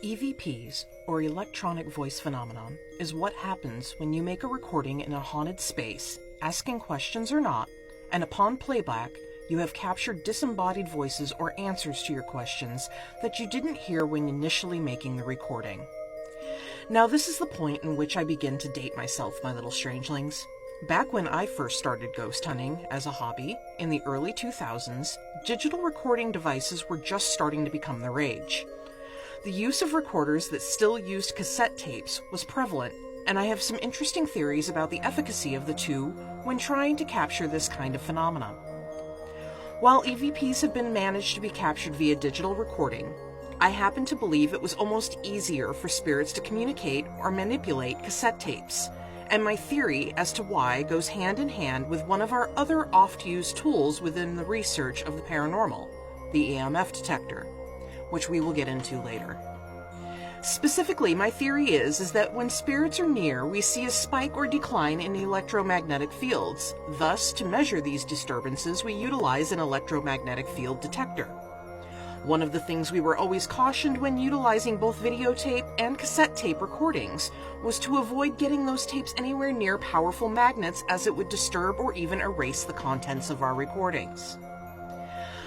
EVPs, or electronic voice phenomenon, is what happens when you make a recording in a haunted space, asking questions or not, and upon playback, you have captured disembodied voices or answers to your questions that you didn't hear when initially making the recording. Now this is the point in which I begin to date myself, my little strangelings. Back when I first started ghost hunting as a hobby, in the early 2000s, digital recording devices were just starting to become the rage. The use of recorders that still used cassette tapes was prevalent, and I have some interesting theories about the efficacy of the two when trying to capture this kind of phenomena. While EVPs have been managed to be captured via digital recording, I happen to believe it was almost easier for spirits to communicate or manipulate cassette tapes, and my theory as to why goes hand in hand with one of our other oft-used tools within the research of the paranormal, the EMF detector, which we will get into later. Specifically, my theory is that when spirits are near, we see a spike or decline in electromagnetic fields. Thus, to measure these disturbances, we utilize an electromagnetic field detector. One of the things we were always cautioned when utilizing both videotape and cassette tape recordings was to avoid getting those tapes anywhere near powerful magnets, as it would disturb or even erase the contents of our recordings.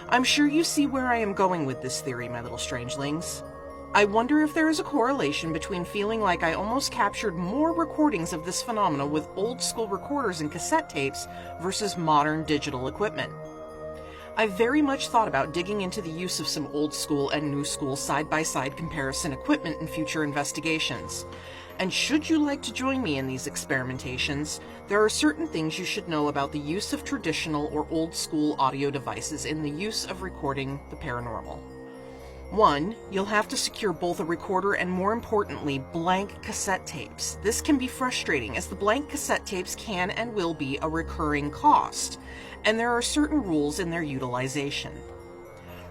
I'm sure you see where I am going with this theory, my little strangelings. I wonder if there is a correlation between feeling like I almost captured more recordings of this phenomenon with old school recorders and cassette tapes versus modern digital equipment. I very much thought about digging into the use of some old school and new school side-by-side comparison equipment in future investigations. And should you like to join me in these experimentations, there are certain things you should know about the use of traditional or old school audio devices in the use of recording the paranormal. 1. You'll have to secure both a recorder and, more importantly, blank cassette tapes. This can be frustrating, as the blank cassette tapes can and will be a recurring cost, and there are certain rules in their utilization.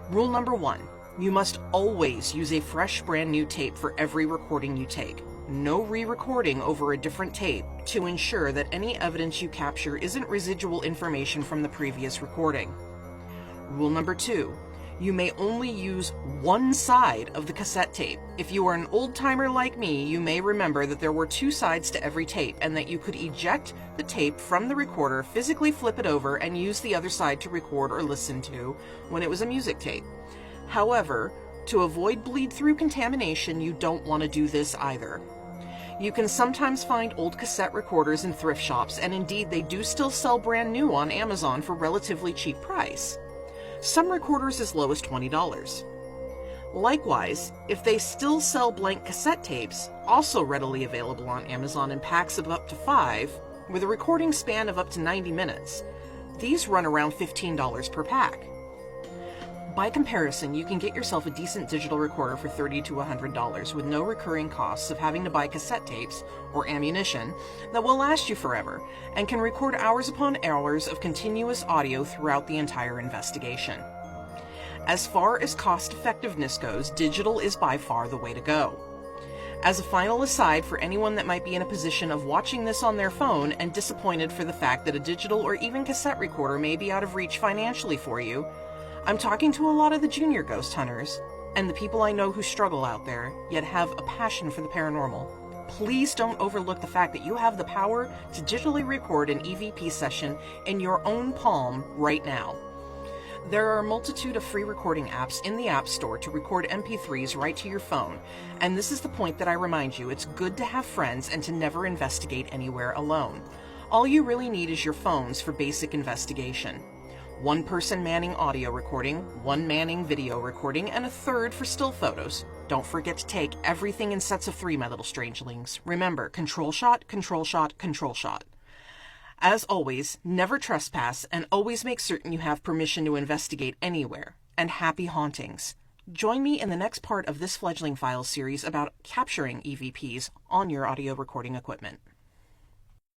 Rule number 1. You must always use a fresh, brand new tape for every recording you take. No re-recording over a different tape to ensure that any evidence you capture isn't residual information from the previous recording. Rule number 2. You may only use one side of the cassette tape. If you are an old-timer like me, you may remember that there were two sides to every tape and that you could eject the tape from the recorder, physically flip it over, and use the other side to record or listen to when it was a music tape. However, to avoid bleed-through contamination, you don't want to do this either. You can sometimes find old cassette recorders in thrift shops, and indeed they do still sell brand new on Amazon for relatively cheap price. Some recorders as low as $20. Likewise, if they still sell blank cassette tapes, also readily available on Amazon in packs of up to 5, with a recording span of up to 90 minutes, these run around $15 per pack. By comparison, you can get yourself a decent digital recorder for $30 to $100 with no recurring costs of having to buy cassette tapes or ammunition that will last you forever and can record hours upon hours of continuous audio throughout the entire investigation. As far as cost effectiveness goes, digital is by far the way to go. As a final aside for anyone that might be in a position of watching this on their phone and disappointed for the fact that a digital or even cassette recorder may be out of reach financially for you, I'm talking to a lot of the junior ghost hunters and the people I know who struggle out there, yet have a passion for the paranormal. Please don't overlook the fact that you have the power to digitally record an EVP session in your own palm right now. There are a multitude of free recording apps in the App Store to record MP3s right to your phone, and this is the point that I remind you, it's good to have friends and to never investigate anywhere alone. All you really need is your phones for basic investigation. One person manning audio recording, one manning video recording, and a third for still photos. Don't forget to take everything in sets of 3, my little strangelings. Remember, control shot, control shot, control shot. As always, never trespass, and always make certain you have permission to investigate anywhere. And happy hauntings. Join me in the next part of this Fledgling Files series about capturing EVPs on your audio recording equipment.